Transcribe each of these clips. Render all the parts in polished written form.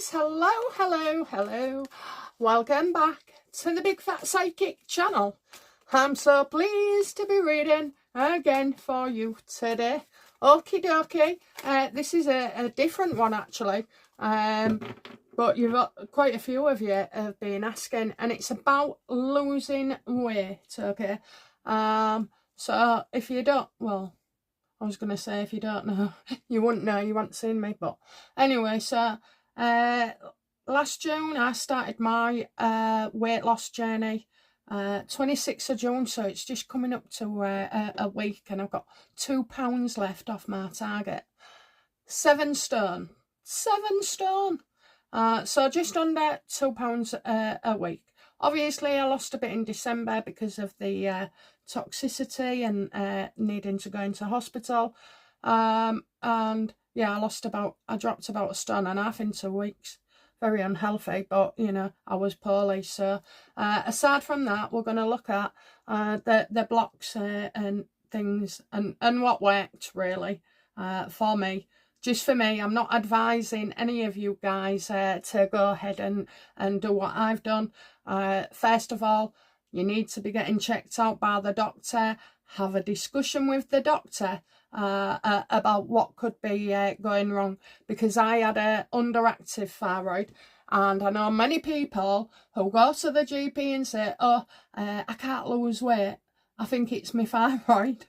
guys, hello. Welcome back to the Big Fat Psychic channel. I'm so pleased to be reading again for you today. Okie dokie, this is a different one actually, but you've got quite a few of you have been asking, and it's about losing weight, okay? So if you don't, well, I was going to say if you don't know, you wouldn't know, you haven't seen me. But anyway, so last June I started my weight loss journey, 26th of June, so it's just coming up to a week, and I've got 2 pounds left off my target. 7 stone. So just under 2 pounds a week. Obviously, I lost a bit in December because of the toxicity and needing to go into hospital. And yeah, I dropped about 1.5 stone in 2 weeks. Very unhealthy, but you know, I was poorly. So aside from that, we're going to look at the blocks and things and what worked really for me. Just for me, I'm not advising any of you guys to go ahead and do what I've done. First of all, you need to be getting checked out by the doctor. Have a discussion with the doctor about what could be going wrong, because I had an underactive thyroid, and I know many people who go to the GP and say, oh, I can't lose weight, I think it's my thyroid.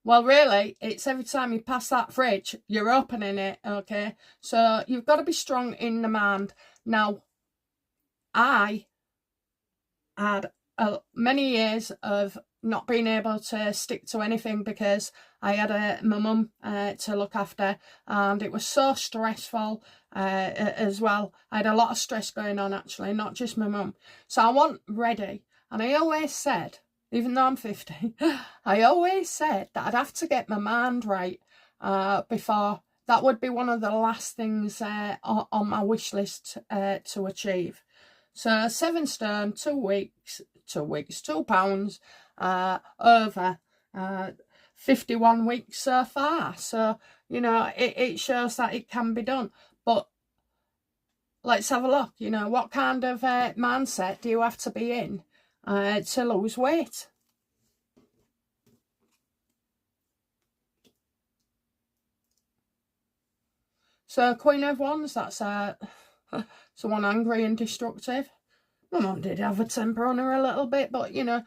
Well, really, it's every time you pass that fridge, you're opening it, okay? So you've got to be strong in the mind. Now, I had many years of not being able to stick to anything because I had my mum to look after, and it was so stressful as well. I had a lot of stress going on, actually, not just my mum. So I wasn't ready, and I always said, even though I'm 50, I always said that I'd have to get my mind right before. That would be one of the last things on my wish list to achieve. So 7 stone, 2 weeks, 2 pounds, over 51 weeks so far. So, you know, it shows that it can be done. But let's have a look, you know, what kind of mindset do you have to be in to lose weight? So Queen of Wands, that's someone angry and destructive. My mum did have a temper on her a little bit, but you know,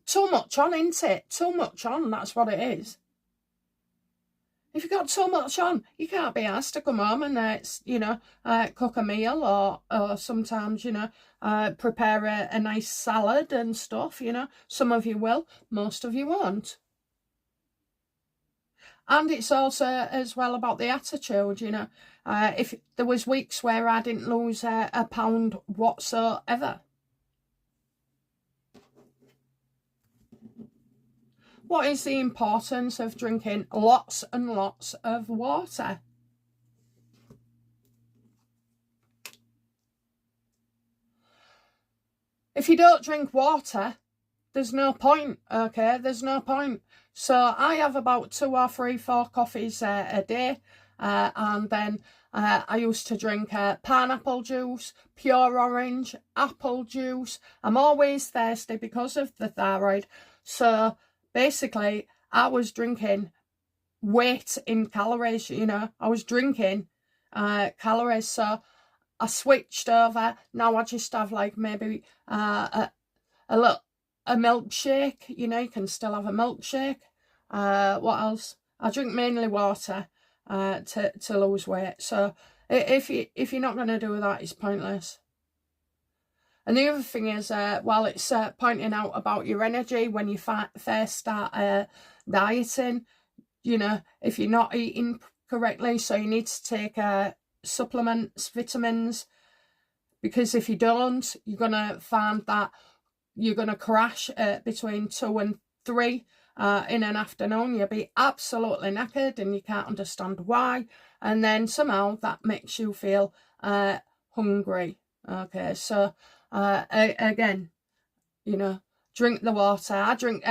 too much on, isn't it? Too much on, that's what it is. If you've got too much on, you can't be asked to come home and, you know, cook a meal or sometimes, you know, prepare a nice salad and stuff, you know. Some of you will, most of you won't. And it's also as well about the attitude, you know. If there was weeks where I didn't lose a pound whatsoever. What is the importance of drinking lots and lots of water? If you don't drink water, there's no point, okay? There's no point. So I have about 2 or 3, 4 coffees a day. And then I used to drink pineapple juice, pure orange, apple juice. I'm always thirsty because of the thyroid. So basically, I was drinking weight in calories, you know. I was drinking calories. So I switched over. Now I just have like maybe a milkshake. You know, you can still have a milkshake. What else? I drink mainly water to lose weight. So if you're not going to do that, it's pointless. And the other thing is, while it's pointing out about your energy when you first start dieting, you know, if you're not eating correctly, so you need to take supplements, vitamins, because if you don't, you're going to find that you're going to crash between 2 and 3 in an afternoon. You'll be absolutely knackered and you can't understand why. And then somehow that makes you feel hungry. Okay, so again, you know, drink the water. I drink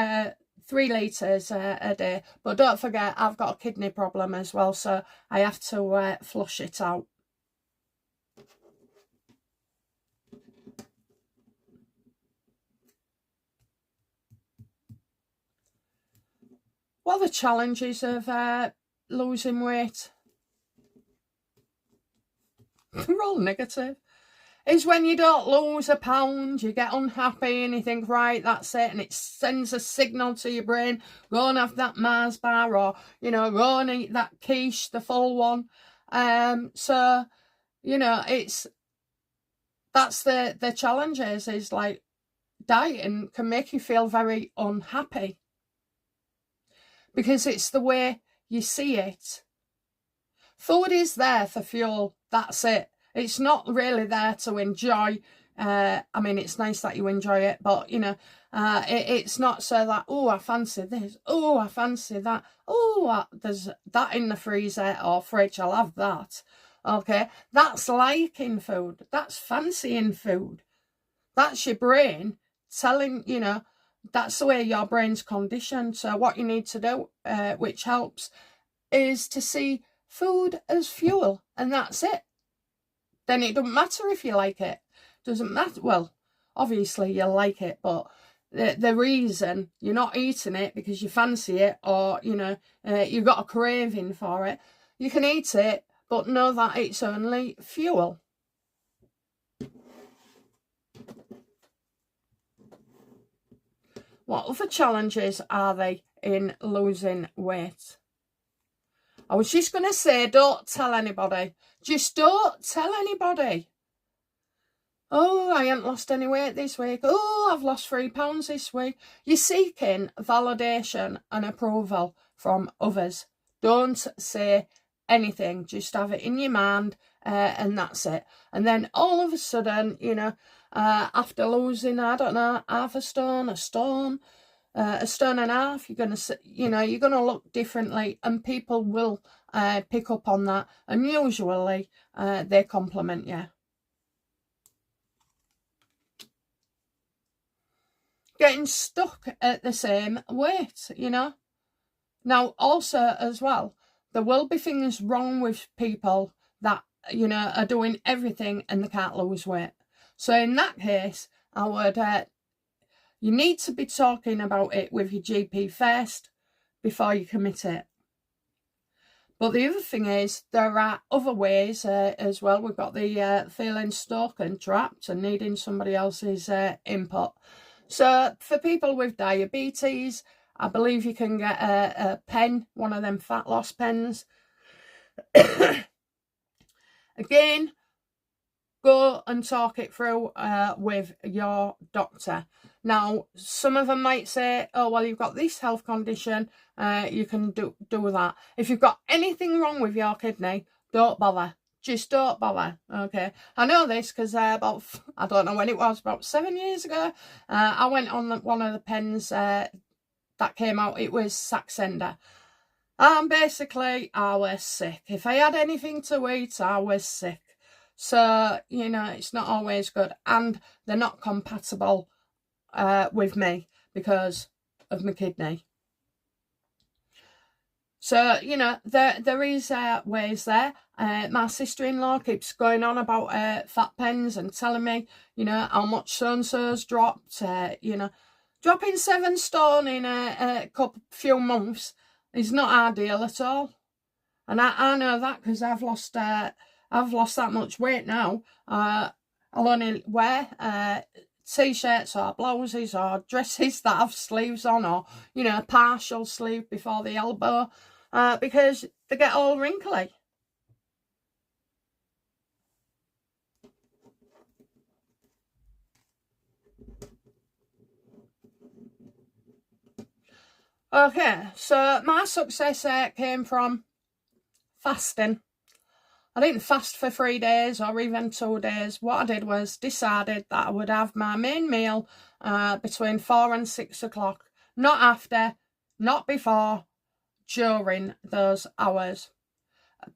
3 litres a day. But don't forget, I've got a kidney problem as well, so I have to flush it out. What are the challenges of losing weight? They're all negative. Is when you don't lose a pound, you get unhappy and you think, right, that's it. And it sends a signal to your brain, go and have that Mars bar, or, you know, go and eat that quiche, the full one. So, you know, that's the challenges, is like dieting can make you feel very unhappy because it's the way you see it. Food is there for fuel, that's it. It's not really there to enjoy. I mean, it's nice that you enjoy it, but, you know, it's not so that, oh, I fancy this, oh, I fancy that, oh, there's that in the freezer or fridge, I'll have that. Okay, that's liking food, that's fancying food. That's your brain telling, you know, that's the way your brain's conditioned. So what you need to do, which helps, is to see food as fuel, and that's it. Then it doesn't matter if you like it. Doesn't matter. Well, obviously you'll like it, but the reason you're not eating it because you fancy it, or, you know, you've got a craving for it, you can eat it, but know that it's only fuel. What other challenges are they in losing weight? I was just going to say, don't tell anybody. Just don't tell anybody. Oh, I haven't lost any weight this week. Oh, I've lost 3 pounds this week. You're seeking validation and approval from others. Don't say anything. Just have it in your mind, and that's it. And then all of a sudden, you know, after losing, I don't know, half a stone and a half, you're gonna, you know, you're gonna look differently, and people will pick up on that, and usually they compliment you. Getting stuck at the same weight, you know. Now, also as well, there will be things wrong with people that, you know, are doing everything and they can't lose weight. So in that case, I would, you need to be talking about it with your GP first before you commit it. But the other thing is, there are other ways as well. We've got the feeling stuck and trapped and needing somebody else's input. So for people with diabetes, I believe you can get a pen, one of them fat loss pens. Again, go and talk it through with your doctor. Now, some of them might say, oh, well, you've got this health condition, you can do that. If you've got anything wrong with your kidney, don't bother. Just don't bother, okay? I know this because about, I don't know when it was, about 7 years ago, I went on one of the pens that came out. It was Saxenda. And basically, I was sick. If I had anything to eat, I was sick. So, you know, it's not always good. And they're not compatible with me because of my kidney. So, you know, there is ways there. My sister-in-law keeps going on about fat pens and telling me, you know, how much so-and-so's dropped. You know, dropping 7 stone in a few months is not ideal at all. And I know that because I've lost that much weight now. I'll only wear t-shirts or blouses or dresses that have sleeves on, or, you know, a partial sleeve before the elbow, because they get all wrinkly. Okay, so my success came from fasting. I didn't fast for 3 days or even 2 days. What I did was decided that I would have my main meal between 4 and 6 o'clock. Not after, not before, during those hours.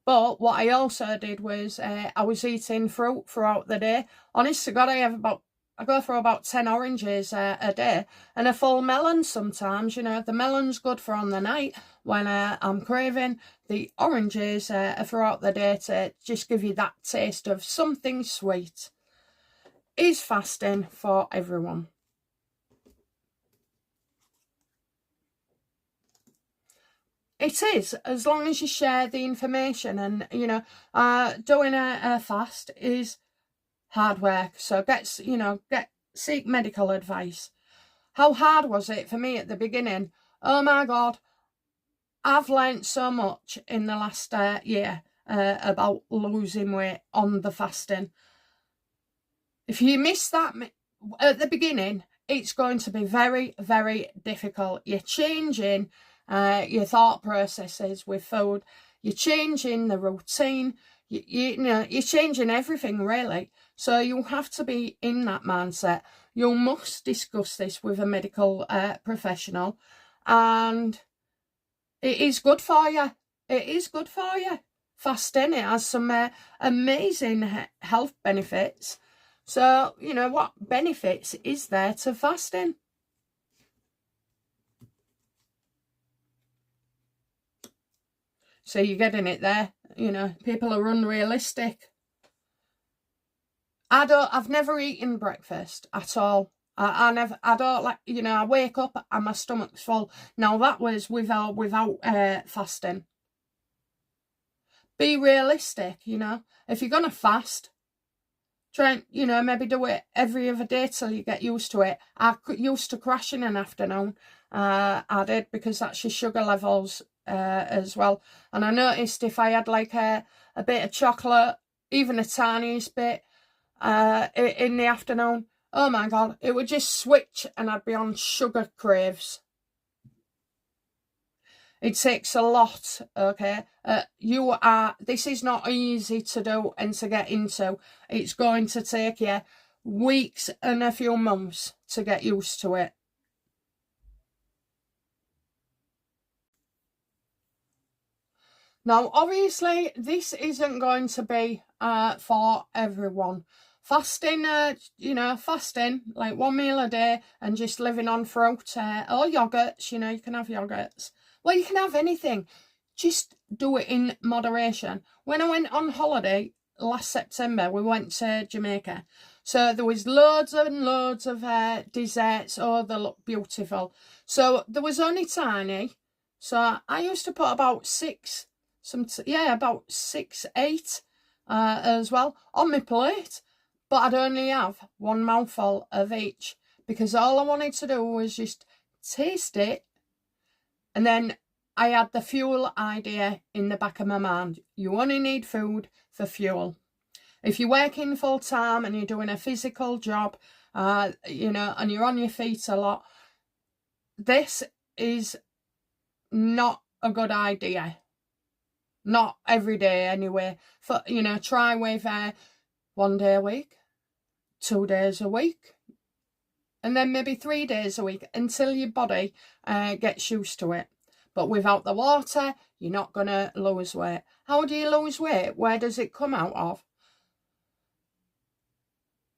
But what I also did was I was eating fruit throughout the day. Honest to God, I have about I go through about 10 oranges a day, and a full melon sometimes. You know, the melon's good for on the night when I'm craving. The oranges throughout the day to just give you that taste of something sweet. Is fasting for everyone? It is, as long as you share the information. And, you know, doing a fast is hard work. So seek medical advice. How hard was it for me at the beginning? Oh my God, I've learnt so much in the last year about losing weight on the fasting. If you miss that at the beginning, it's going to be very, very difficult. You're changing your thought processes with food. You're changing the routine. You're changing everything, really. So you have to be in that mindset. You must discuss this with a medical professional, and it is good for you. It is good for you. Fasting, it has some amazing health benefits. So, you know, what benefits is there to fasting? So you're getting it there. You know, people are unrealistic. I've never eaten breakfast at all. I don't like, you know, I wake up and my stomach's full. Now that was without fasting. Be realistic, you know. If you're going to fast, try and, you know, maybe do it every other day till you get used to it. I used to crash in an afternoon. I did, because that's your sugar levels as well. And I noticed if I had like a bit of chocolate, even a tiniest bit in the afternoon, oh my God, it would just switch and I'd be on sugar craves. It takes a lot, okay? This is not easy to do and to get into. It's going to take you weeks and a few months to get used to it. Now, obviously, this isn't going to be for everyone. Fasting, fasting, like 1 meal a day and just living on fruit or yogurts, you know, you can have yogurts. Well, you can have anything. Just do it in moderation. When I went on holiday last September, we went to Jamaica. So there was loads and loads of desserts. Oh, they look beautiful. So there was only tiny. So I used to put about about 6, 8 as well on my plate. But I'd only have one mouthful of each, because all I wanted to do was just taste it. And then I had the fuel idea in the back of my mind. You only need food for fuel. If you're working full time and you're doing a physical job, you know, and you're on your feet a lot, this is not a good idea. Not every day anyway. For, you know, try with 1 day a week, 2 days a week, and then maybe 3 days a week until your body gets used to it. But without the water, you're not going to lose weight. How do you lose weight? Where does it come out of?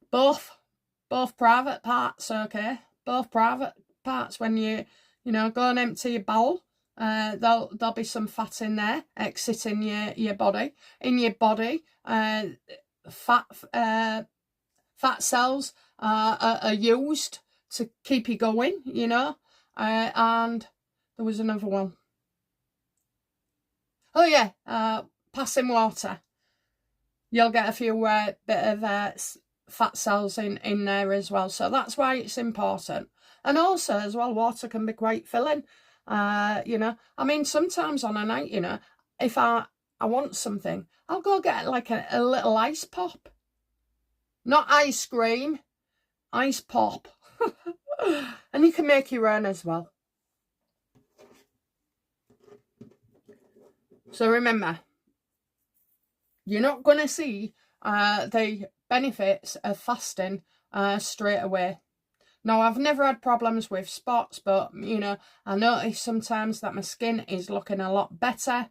Both private parts, okay? Both private parts. When you go and empty your bowel, there'll be some fat in there exiting your body. In your body, fat cells are used to keep you going, you know. And there was another one. Oh yeah, passing water. You'll get a few bit of fat cells in there as well. So that's why it's important. And also as well, water can be quite filling. You know, I mean, sometimes on a night, you know, if I want something, I'll go get like a little ice pop. Not ice cream, ice pop. And you can make your own as well. So remember, you're not going to see the benefits of fasting straight away. Now, I've never had problems with spots, but, you know, I notice sometimes that my skin is looking a lot better.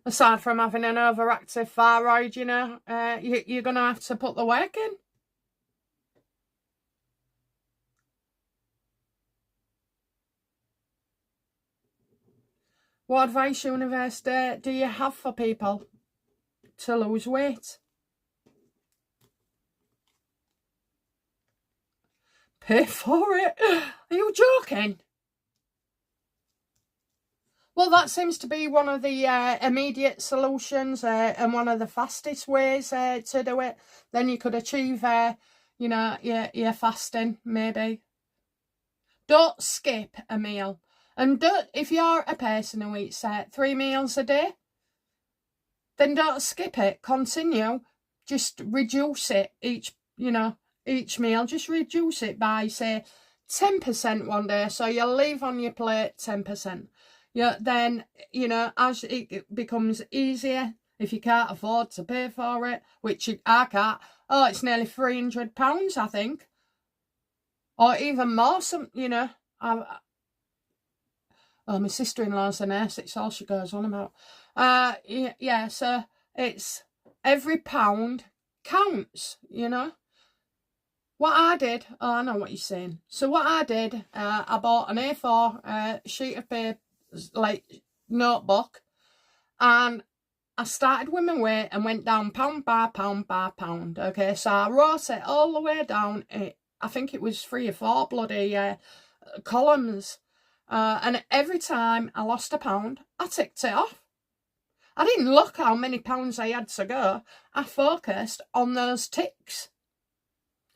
Aside from having an overactive thyroid, you know, you're going to have to put the work in. What advice, universe, do you have for people to lose weight? Pay for it? Are you joking? Well, that seems to be one of the immediate solutions and one of the fastest ways to do it. Then you could achieve, you know, your fasting, maybe. Don't skip a meal. And if you're a person who eats 3 meals a day, then don't skip it. Continue. Just reduce it each meal. Just reduce it by, say, 10% one day. So you'll leave on your plate 10%. Yeah, then, you know, as it becomes easier, if you can't afford to pay for it, which I can't, it's nearly £300, I think. Or even more, you know. My sister-in-law's a nurse, it's all she goes on about. Yeah, so it's every pound counts, you know. What I did, I know what you're saying. So what I did, I bought an A4 sheet of paper, like notebook, and I started with my weight and went down pound by pound by pound. Okay, so I wrote it all the way down. I think it was 3 or 4 bloody columns. And every time I lost a pound, I ticked it off. I didn't look how many pounds I had to go. I focused on those ticks.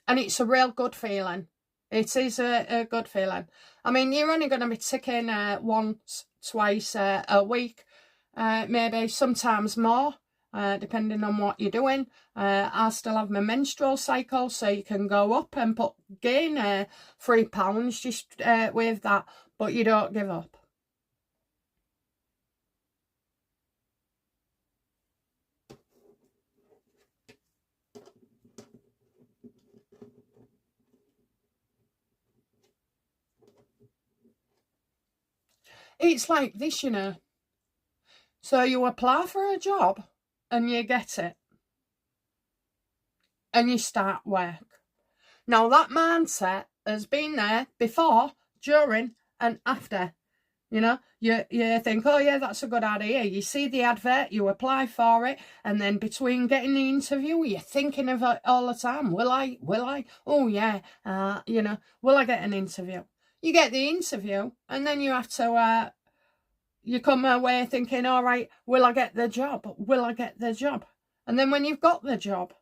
And it's a real good feeling. It is a good feeling. I mean, you're only going to be ticking once, twice a week, maybe sometimes more, depending on what you're doing. I still have my menstrual cycle, so you can go up and gain 3 pounds just with that, but you don't give up. It's like this, you know. So you apply for a job and you get it. And you start work. Now that mindset has been there before, during and after. You know, you think, oh yeah, that's a good idea. You see the advert, you apply for it, and then between getting the interview, you're thinking of it all the time. Will I? Oh yeah, you know, will I get an interview? You get the interview, and then you have to, you come away thinking, all right, will I get the job? Will I get the job? And then when you've got the job,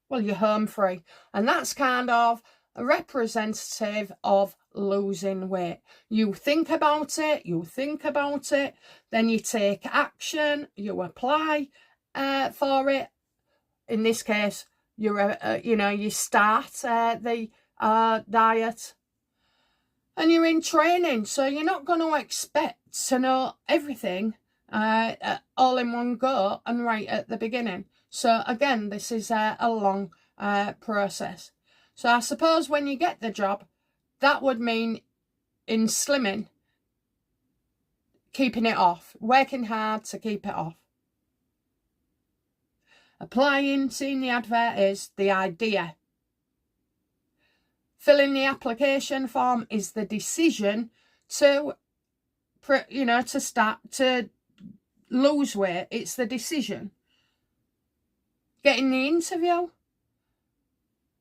well, you're home free. And that's kind of a representative of losing weight. You think about it, then you take action, you apply for it. In this case, you start the diet, and you're in training, so you're not going to expect to know everything all in one go and right at the beginning. So again, this is a long process. So I suppose when you get the job, that would mean in slimming, keeping it off, working hard to keep it off. Applying, seeing the advert is the idea. Filling the application form is the decision to start to lose weight. It's the decision. Getting the interview,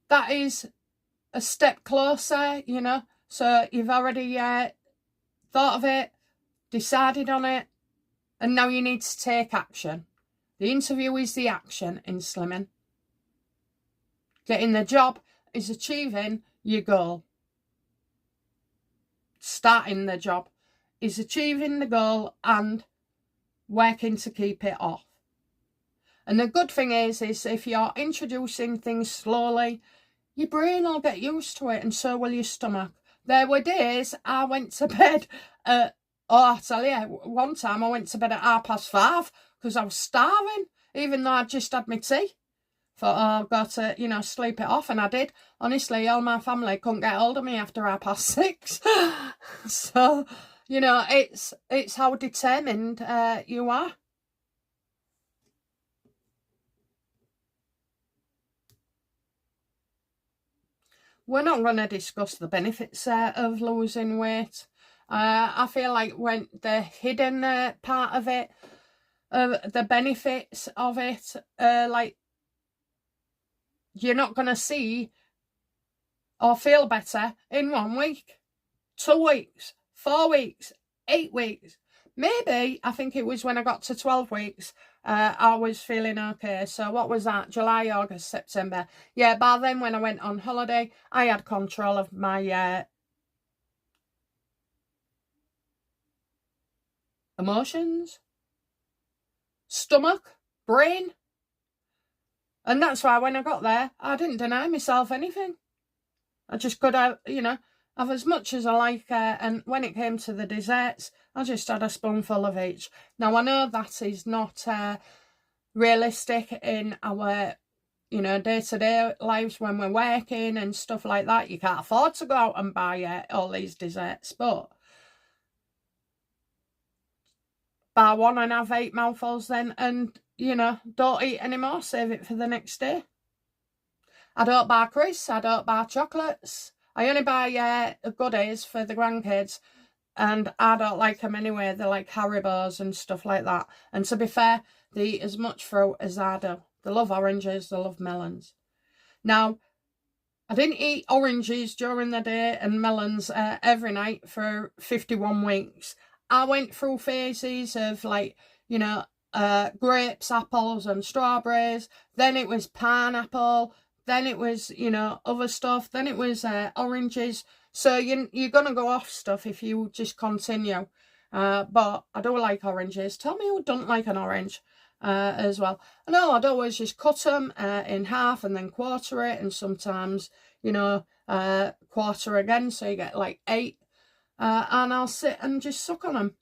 that is a step closer, you know. So you've already thought of it, decided on it, and now you need to take action. The interview is the action in slimming. Getting the job is achieving your goal. Starting the job is achieving the goal and working to keep it off. And the good thing is if you're introducing things slowly, your brain will get used to it, and so will your stomach. There were days I went to bed I tell you, one time I went to bed at 5:30 because I was starving, even though I'd just had my tea. Thought, I've got to, sleep it off, and I did. Honestly, all my family couldn't get hold of me after 6:30. So, it's how determined you are. we're not going to discuss the benefits of losing weight. I feel like when the hidden part of it, the benefits of it, like, you're not going to see or feel better in 1 week, 2 weeks, 4 weeks, 8 weeks. Maybe, I think it was when I got to 12 weeks, I was feeling okay. So what was that? July, August, September. Yeah, by then when I went on holiday, I had control of my emotions, stomach, brain. And that's why when I got there, I didn't deny myself anything. I just could have, have as much as I like. And when it came to the desserts, I just had a spoonful of each. Now, I know that is not realistic in our, day-to-day lives when we're working and stuff like that. You can't afford to go out and buy all these desserts. But buy one and have 8 mouthfuls then, and, don't eat anymore. Save it for the next day. I don't buy crisps. I don't buy chocolates. I only buy goodies for the grandkids, and I don't like them anyway. They're like Haribos and stuff like that. And to be fair, they eat as much fruit as I do. They love oranges, they love melons. Now, I didn't eat oranges during the day and melons every night for 51 weeks. I went through phases of, like, grapes, apples and strawberries. Then it was pineapple. Then it was, other stuff. Then it was oranges. So you're going to go off stuff if you just continue. But I do like oranges. Tell me who don't like an orange as well. No, I'd always just cut them in half and then quarter it. And sometimes, quarter again. So you get like 8. And I'll sit and just suck on them.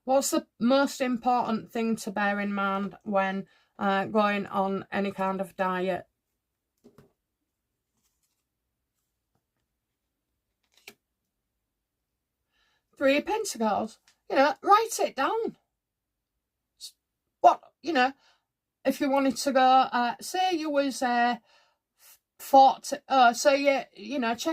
What's the most important thing to bear in mind when going on any kind of diet? Three of Pentacles. Write it down. What, if you wanted to go, say you was so check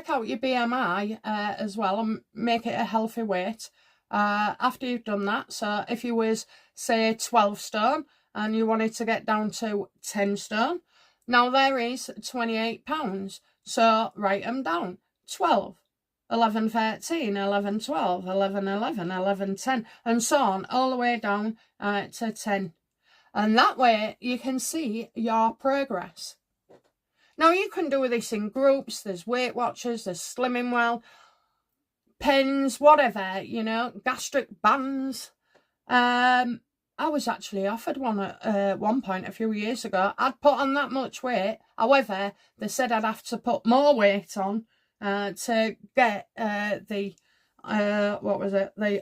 out your BMI as well and make it a healthy weight. After you've done that, so if you was, say, 12 stone and you wanted to get down to 10 stone, now there is 28 pounds. So write them down. 12, 11, 13, 11, 12, 11, 11, 11, 10, and so on, all the way down to 10. And that way you can see your progress. Now, you can do this in groups. There's Weight Watchers, there's Slimming Well, pens, whatever, gastric bands. I was actually offered one at one point a few years ago. I'd put on that much weight. However, they said I'd have to put more weight on to get the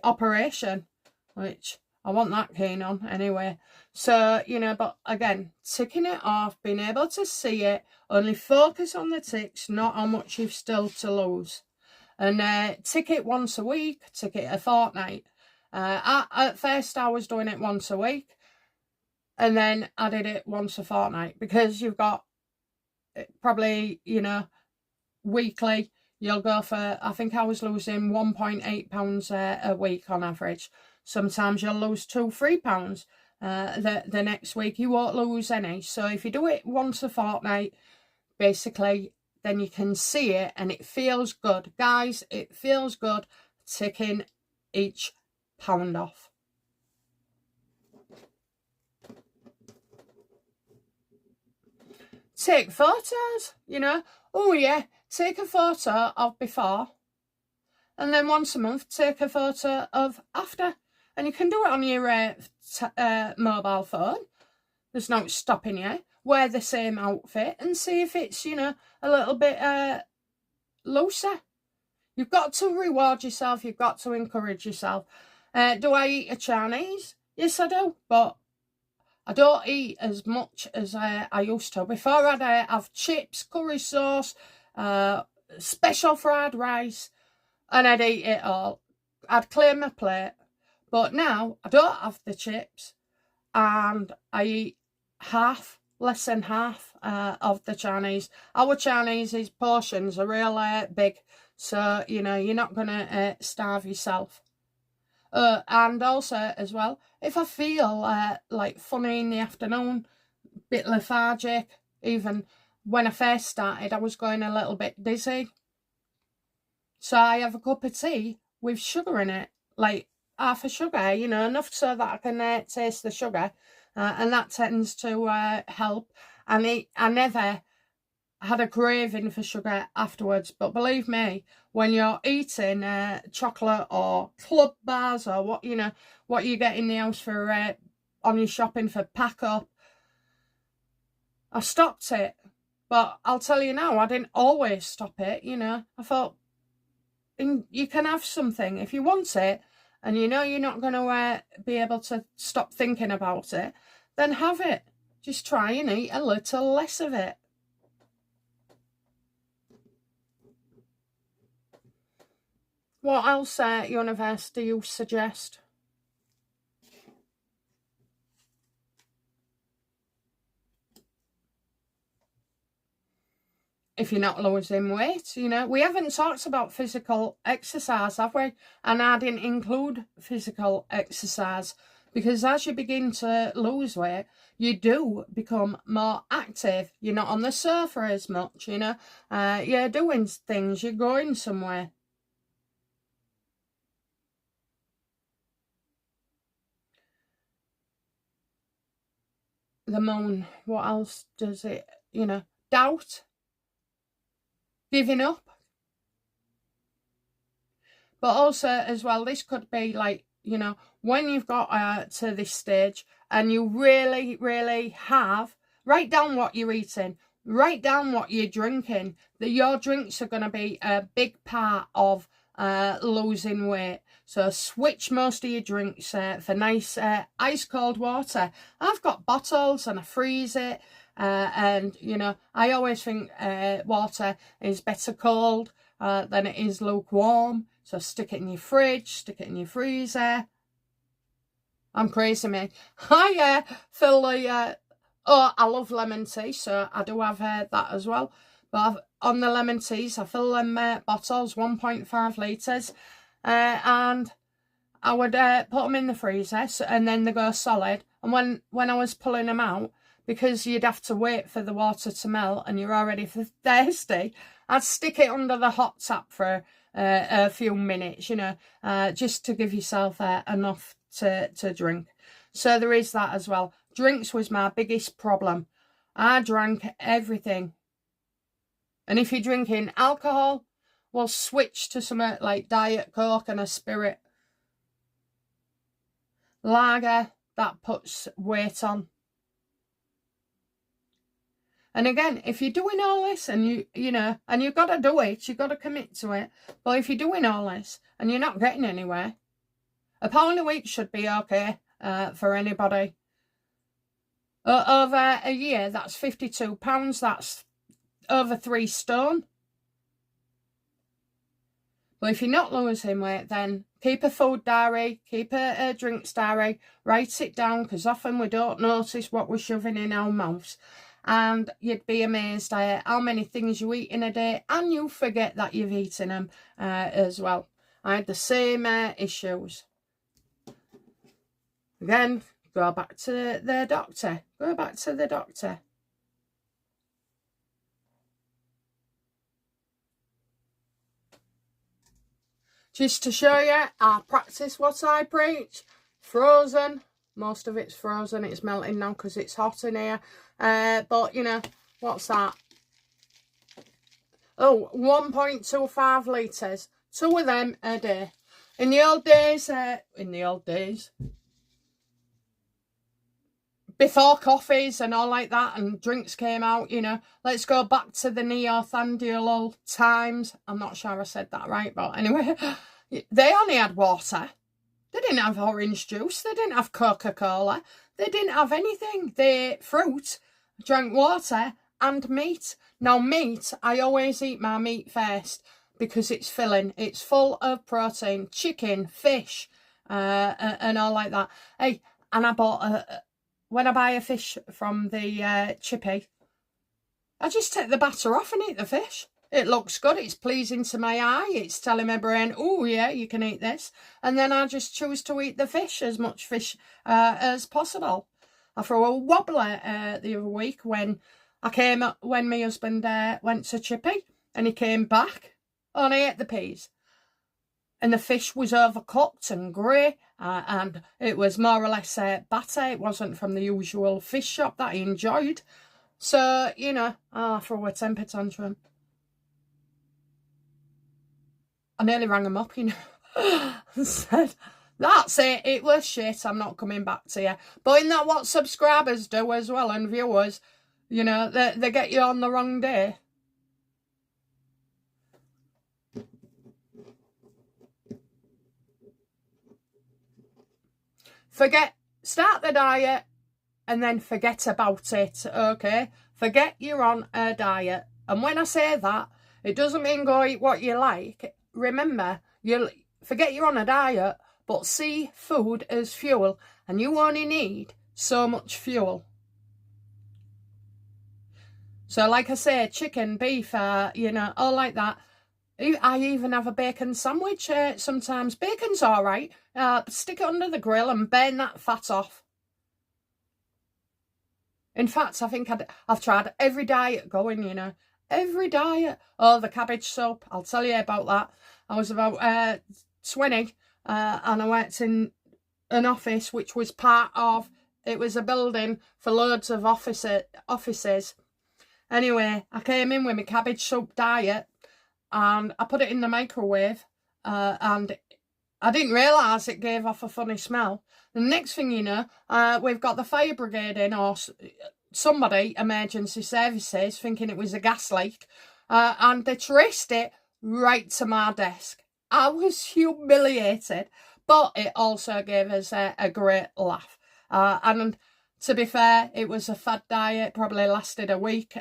operation, which I wasn't that keen on anyway. So, but again, ticking it off, being able to see it, only focus on the ticks, not how much you've still to lose. And tick it once a week, tick it a fortnight. At first, I was doing it once a week, and then I did it once a fortnight, because you've got probably, weekly, you'll go for, I think I was losing 1.8 pounds a week on average. Sometimes you'll lose 2-3 pounds. The next week you won't lose any. So if you do it once a fortnight, basically, then you can see it and it feels good. Guys, it feels good ticking each pound off. Take photos, Oh yeah, take a photo of before, and then once a month take a photo of after. And you can do it on your mobile phone. There's no stopping you. Wear the same outfit and see if it's, a little bit looser. You've got to reward yourself. You've got to encourage yourself. Do I eat a Chinese? Yes, I do. But I don't eat as much as I used to. Before I'd have chips, curry sauce, special fried rice, and I'd eat it all. I'd clear my plate. But now I don't have the chips. and I eat less than half of the Chinese. Our Chinese portions are really big, so you know you're not gonna starve yourself. And also as well, if I feel like funny in the afternoon, bit lethargic, even when I first started, I was going a little bit dizzy. So I have a cup of tea with sugar in it, like half a sugar, you know, enough so that I can taste the sugar, and that tends to help. And I never had a craving for sugar afterwards, but believe me, when you're eating chocolate or club bars or what you get in the house for on your shopping for pack up, I stopped it. But I'll tell you now, I didn't always stop it. You know, I thought you can have something if you want it, and you know you're not going to be able to stop thinking about it, then have it. Just try and eat a little less of it. What else, universe, do you suggest? If you're not losing weight, you know, we haven't talked about physical exercise, have we? And I didn't include physical exercise because as you begin to lose weight, you do become more active. You're not on the sofa as much, you know. You're doing things, you're going somewhere. The moon, what else does it, you know, doubt, giving up. But also as well, this could be like, you know, when you've got to this stage and you really, really have, write down what you're eating, write down what you're drinking. Your drinks are going to be a big part of losing weight. So switch most of your drinks for nice ice cold water. I've got bottles and I freeze it. And, you know, I always think water is better cold than it is lukewarm. So stick it in your fridge, stick it in your freezer. I'm crazy, me. I fill the... I love lemon tea, so I do have that as well. But on the lemon teas, I fill them bottles, 1.5 litres. And I would put them in the freezer, and then they go solid. And when I was pulling them out, because you'd have to wait for the water to melt and you're already thirsty, I'd stick it under the hot tap for a few minutes, you know, just to give yourself enough to drink. So there is that as well. Drinks was my biggest problem. I drank everything. And if you're drinking alcohol, well, switch to something like Diet Coke and a spirit. Lager, that puts weight on. And again, if you're doing all this and you know, and you've got to do it, you've got to commit to it. But if you're doing all this and you're not getting anywhere, a pound a week should be okay for anybody. Over a year, that's £52. That's over 3 stone. But if you're not losing weight, then keep a food diary, keep a drinks diary, write it down, because often we don't notice what we're shoving in our mouths. And you'd be amazed at how many things you eat in a day, and you forget that you've eaten them as well. I had the same issues. Again, go back to the doctor. Go back to the doctor. Just to show you, I practice what I preach. Frozen. Most of it's frozen. It's melting now because it's hot in here. But, you know, what's that? Oh, 1.25 litres. 2 of them a day. In the old days, before coffees and all like that and drinks came out, you know, let's go back to the Neothandial times. I'm not sure I said that right, but anyway, they only had water. They didn't have orange juice. They didn't have Coca-Cola. They didn't have anything. They ate fruit, drank water and meat. Now meat, I always eat my meat first because it's filling. It's full of protein, chicken, fish, and all like that. Hey, and I bought when I buy a fish from the chippy, I just take the batter off and eat the fish. It looks good, it's pleasing to my eye, it's telling my brain, oh yeah, you can eat this. And then I just choose to eat the fish, as much fish as possible. I threw a wobbler the other week when my husband went to Chippy, and he came back and I ate the peas. And the fish was overcooked and grey, and it was more or less batter. It wasn't from the usual fish shop that I enjoyed. So, you know, I threw a temper tantrum. I nearly rang him up, you know, and said, that's it, it was shit, I'm not coming back to you. But isn't that what subscribers do as well, and viewers? You know, they get you on the wrong day. Start the diet and then forget about it, okay? Forget you're on a diet. And when I say that, it doesn't mean go eat what you like. Remember, you'll forget you're on a diet, but see food as fuel, and you only need so much fuel. So like I say, chicken, beef, you know, all like that. I even have a bacon sandwich sometimes. Bacon's all right. Stick it under the grill and burn that fat off. In fact, I think I've tried every diet going, you know. Every diet. Oh, the cabbage soup. I'll tell you about that. I was about 20 and I worked in an office which was part of, it was a building for loads of offices. Anyway, I came in with my cabbage soup diet and I put it in the microwave and I didn't realise it gave off a funny smell. The next thing you know, we've got the fire brigade in, or somebody, emergency services, thinking it was a gas leak, and they traced it right to my desk. I was humiliated, but it also gave us a great laugh. And to be fair, it was a fad diet, probably lasted a week.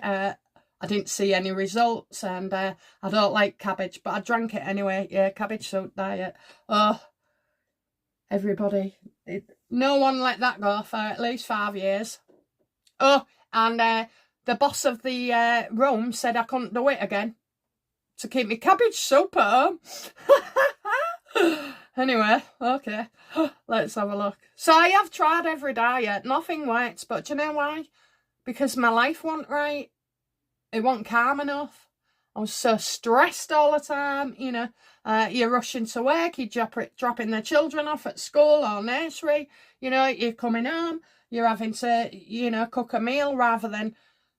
I didn't see any results, and I don't like cabbage, but I drank it anyway. Yeah, cabbage soup diet. Oh, everybody. No one let that go for at least 5 years. Oh, and the boss of the room said I couldn't do it again to keep me cabbage soup at home. Anyway, okay, let's have a look. So I have tried every diet. Nothing works, but do you know why? Because my life wasn't right. It wasn't calm enough. I was so stressed all the time, you know. You're rushing to work, you're dropping the children off at school or nursery, you know, you're coming home, you're having to, you know, cook a meal rather than,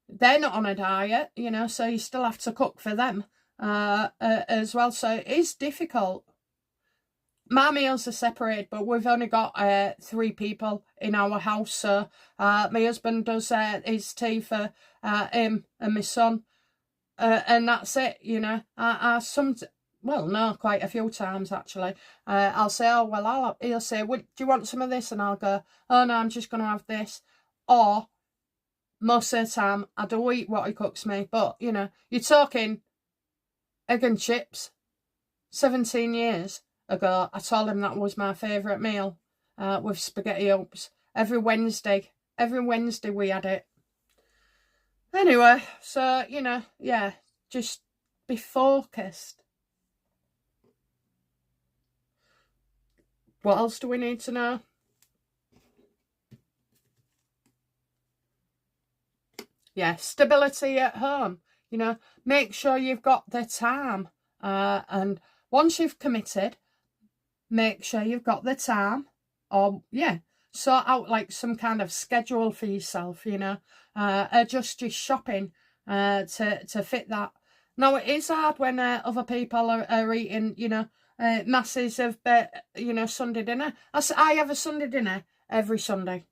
they're not on a diet, you know, so you still have to cook for them as well. So it is difficult. My meals are separated, but we've only got 3 people in our house. So my husband does his tea for him and my son. And that's it, you know. Quite a few times actually. I'll say, oh, well, he'll say, do you want some of this? And I'll go, oh, no, I'm just going to have this. Or most of the time, I do eat what he cooks me. But, you know, you're talking egg and chips. 17 years ago, I told him that was my favourite meal with spaghetti hoops. Every Wednesday we had it. Anyway, so, you know, yeah, just be focused. What else do we need to know? Yeah, stability at home. You know, make sure you've got the time. And once you've committed, make sure you've got the time. Or, yeah, sort out like some kind of schedule for yourself, you know. Adjust your shopping to fit that. Now, it is hard when other people are eating, you know, masses of, you know, Sunday dinner. I have a Sunday dinner every Sunday.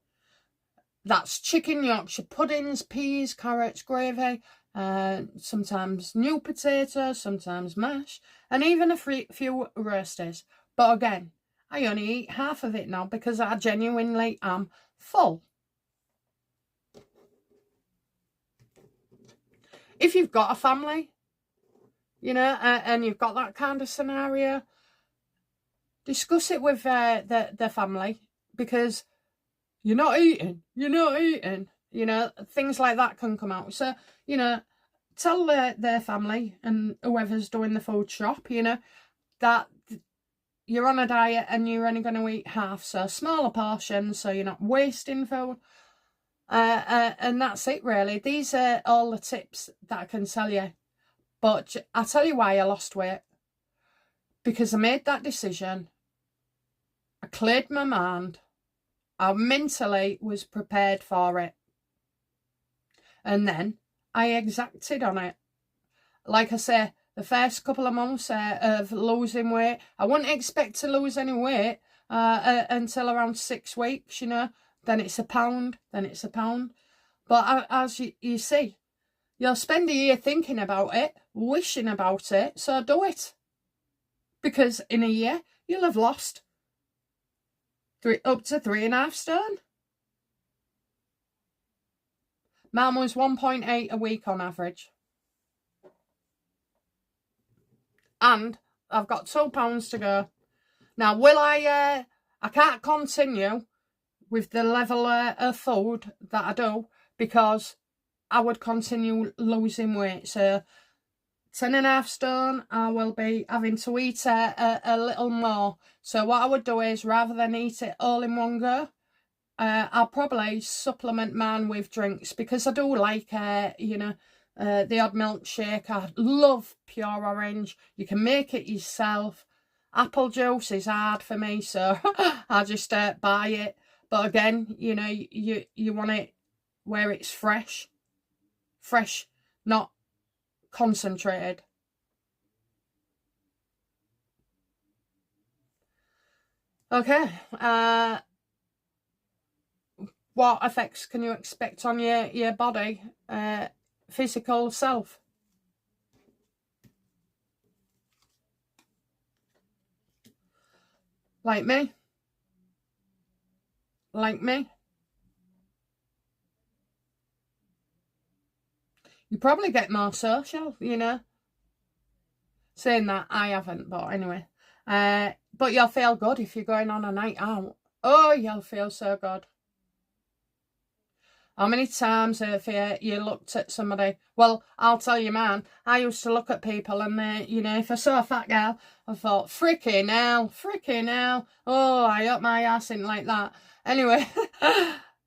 That's chicken Yorkshire puddings, peas, carrots, gravy, sometimes new potatoes, sometimes mash, and even a few roasties. But again, I only eat half of it now because I genuinely am full. If you've got a family, you know, and you've got that kind of scenario, discuss it with the family, because you're not eating, you're not eating. You know, things like that can come out. So, you know, tell their family and whoever's doing the food shop, you know, that you're on a diet and you're only going to eat half, so smaller portions, so you're not wasting food. And that's it, really. These are all the tips that I can tell you. But I'll tell you why I lost weight. Because I made that decision. I cleared my mind. I mentally was prepared for it. And then I exacted on it. Like I say, the first couple of months of losing weight, I wouldn't expect to lose any weight until around 6 weeks, you know. Then it's £1, then it's £1. But as you see, you'll spend a year thinking about it, wishing about it, so do it. Because in a year, you'll have lost up to 3.5 stone. Mine was 1.8 a week on average. And I've got £2 to go. Now, will I can't continue with the level of food that I do, because I would continue losing weight. So 10.5 stone, I will be having to eat a little more. So what I would do is, rather than eat it all in one go, I'll probably supplement mine with drinks, because I do like, you know, the odd milkshake. I love pure orange. You can make it yourself. Apple juice is hard for me, so I just buy it. But again, you know, you want it where it's fresh, not concentrated. Okay. What effects can you expect on your body, physical self? Like me. You probably get more social, you know. Saying that, I haven't, but anyway. But you'll feel good if you're going on a night out. Oh, you'll feel so good. How many times have you looked at somebody? Well, I'll tell you, man, I used to look at people and, you know, if I saw a fat girl, I thought, freaking hell. Oh, I hope my ass ain't like that. Anyway,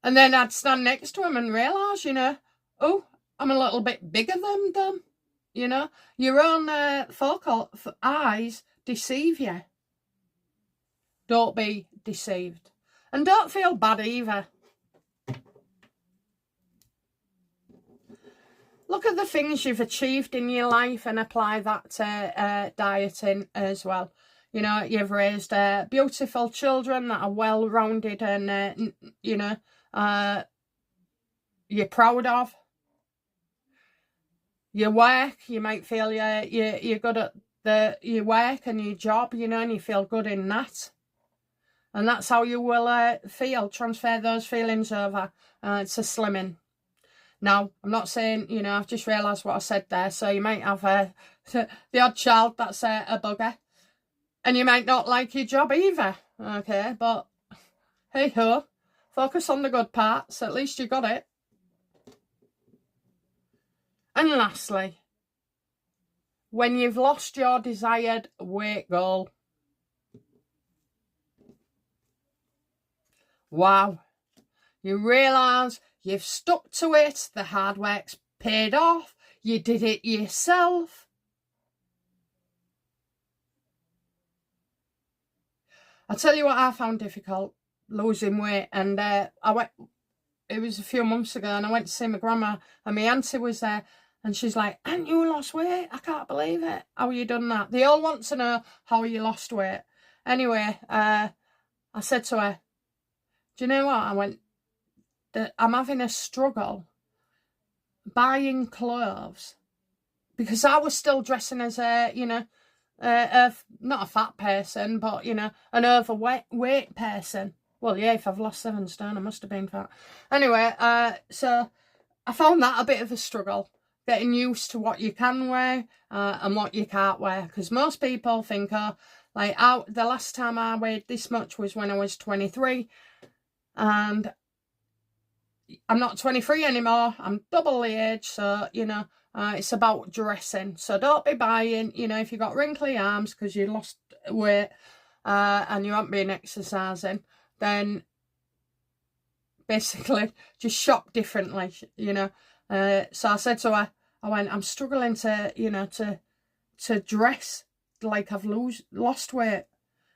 and then I'd stand next to him and realise, you know, oh, I'm a little bit bigger than them. You know, your own focal eyes deceive you. Don't be deceived. And don't feel bad either. Look at the things you've achieved in your life and apply that to dieting as well. You know, you've raised beautiful children that are well-rounded and, you know, you're proud of. Your work, you might feel you're good at your work and your job, you know, and you feel good in that. And that's how you will transfer those feelings over to slimming. Now, I'm not saying, you know, I've just realised what I said there, so you might have the odd child that's a bugger, and you might not like your job either, okay, but hey-ho, focus on the good parts, at least you got it. And lastly, when you've lost your desired weight goal, wow, you realise you've stuck to it, the hard work's paid off, you did it yourself. I'll tell you what I found difficult, losing weight, and it was a few months ago, and I went to see my grandma, and my auntie was there, and she's like, "Ain't you lost weight? I can't believe it. How you done that?" They all want to know how you lost weight. Anyway, I said to her, "Do you know what?" I went, "I'm having a struggle buying clothes, because I was still dressing as you know, not a fat person, but, you know, an overweight person. Well, yeah, if I've lost 7 stone, I must have been fat. Anyway, so I found that a bit of a struggle, getting used to what you can wear and what you can't wear. Because most people think, oh, like, the last time I weighed this much was when I was 23. And I'm not 23 anymore. I'm double the age. So, you know, it's about dressing. So don't be buying, you know, if you've got wrinkly arms because you lost weight and you haven't been exercising, then basically just shop differently, you know. So I said to her, I'm struggling to, you know, to dress like I've lost weight.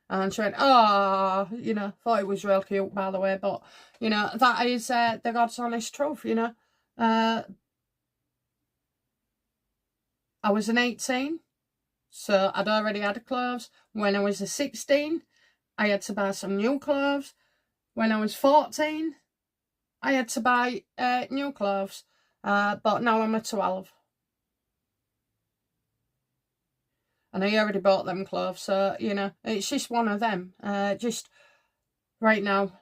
And she went, oh, you know, thought it was real cute, by the way. But, you know, that is the God's honest truth, you know. I was an 18, so I'd already had clothes. When I was a 16, I had to buy some new clothes. When I was 14, I had to buy new clothes. But now I'm a 12. And I already bought them clothes, so, you know, it's just one of them. Just right now,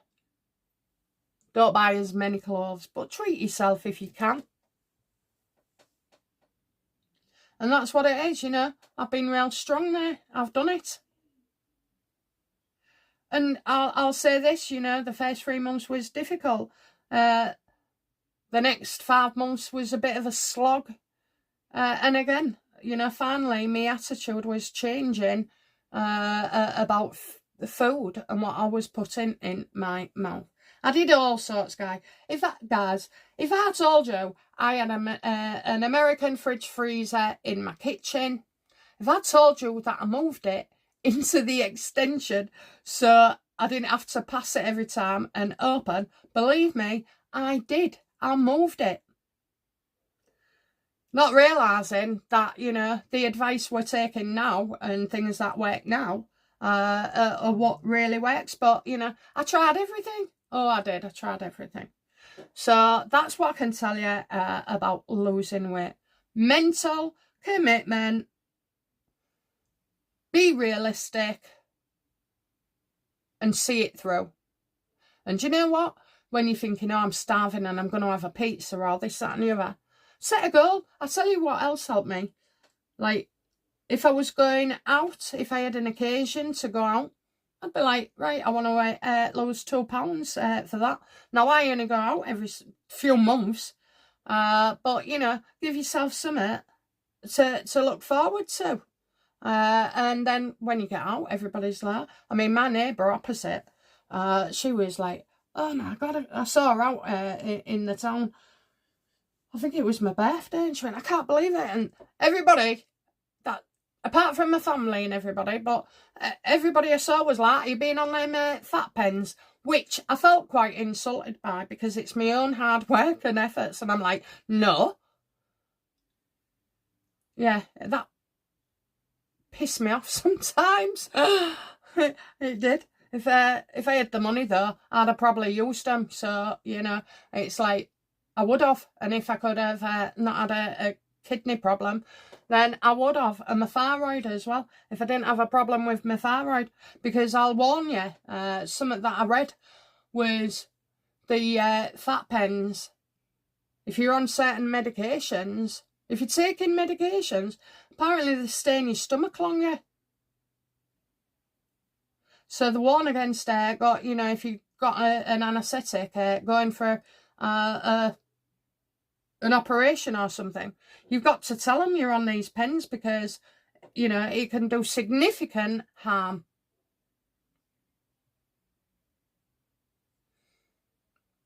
don't buy as many clothes, but treat yourself if you can. And that's what it is, you know. I've been real strong there. I've done it. And I'll say this, you know, the first 3 months was difficult. The next 5 months was a bit of a slog. And again, you know, finally, my attitude was changing about the food and what I was putting in my mouth. I did all sorts, guys. If I told you I had an American fridge freezer in my kitchen, if I told you that I moved it into the extension so I didn't have to pass it every time and open, believe me, I did. I moved it. Not realising that, you know, the advice we're taking now and things that work now are what really works. But, you know, I tried everything. Oh, I did. I tried everything. So that's what I can tell you about losing weight. Mental commitment. Be realistic. And see it through. And you know what? When you're thinking, oh, I'm starving and I'm going to have a pizza or this, that and the other. Set a goal. I'll tell you what else helped me. Like, if I was going out, if I had an occasion to go out, I'd be like, right, I want to lose 2 pounds for that. Now, I only go out every few months. But, you know, give yourself something to look forward to. And then when you get out, everybody's like, I mean, my neighbour opposite, she was like, oh my God, I saw her out in the town. I think it was my birthday, and she went, I can't believe it. And everybody, that apart from my family and everybody, but everybody I saw was like, are you being on them fat pens? Which I felt quite insulted by because it's my own hard work and efforts. And I'm like, no. Yeah, that pissed me off sometimes. It did. If I had the money, though, I'd have probably used them. So, you know, it's like, I would have, and if I could have not had a kidney problem, then I would have, and my thyroid as well, if I didn't have a problem with my thyroid, because I'll warn you, something that I read was the fat pens, if you're on certain medications, if you're taking medications, apparently they stay in your stomach longer. So the warn against, you know, if you've got an anaesthetic, going for an operation or something, you've got to tell them you're on these pens because, you know, it can do significant harm.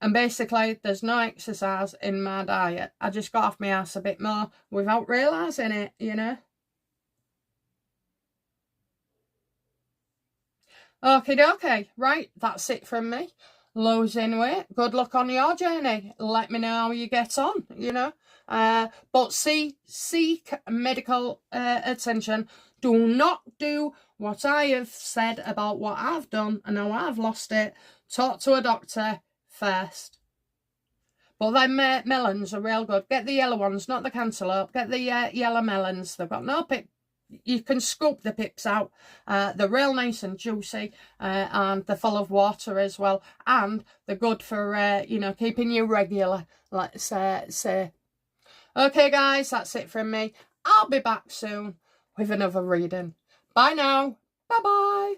And basically, there's no exercise in my diet. I just got off my ass a bit more without realising it, you know. Okie dokie. Right, that's it from me. Losing weight. Good luck on your journey. Let me know how you get on, you know. But seek medical attention. Do not do what I have said about what I've done and how I've lost it. Talk to a doctor first. But them melons are real good. Get the yellow ones, not the cantaloupe. Get the yellow melons. They've got no pip. You can scoop the pips out. They're real nice and juicy, and they're full of water as well. And they're good for, you know, keeping you regular, let's say. Okay, guys, that's it from me. I'll be back soon with another reading. Bye now. Bye-bye.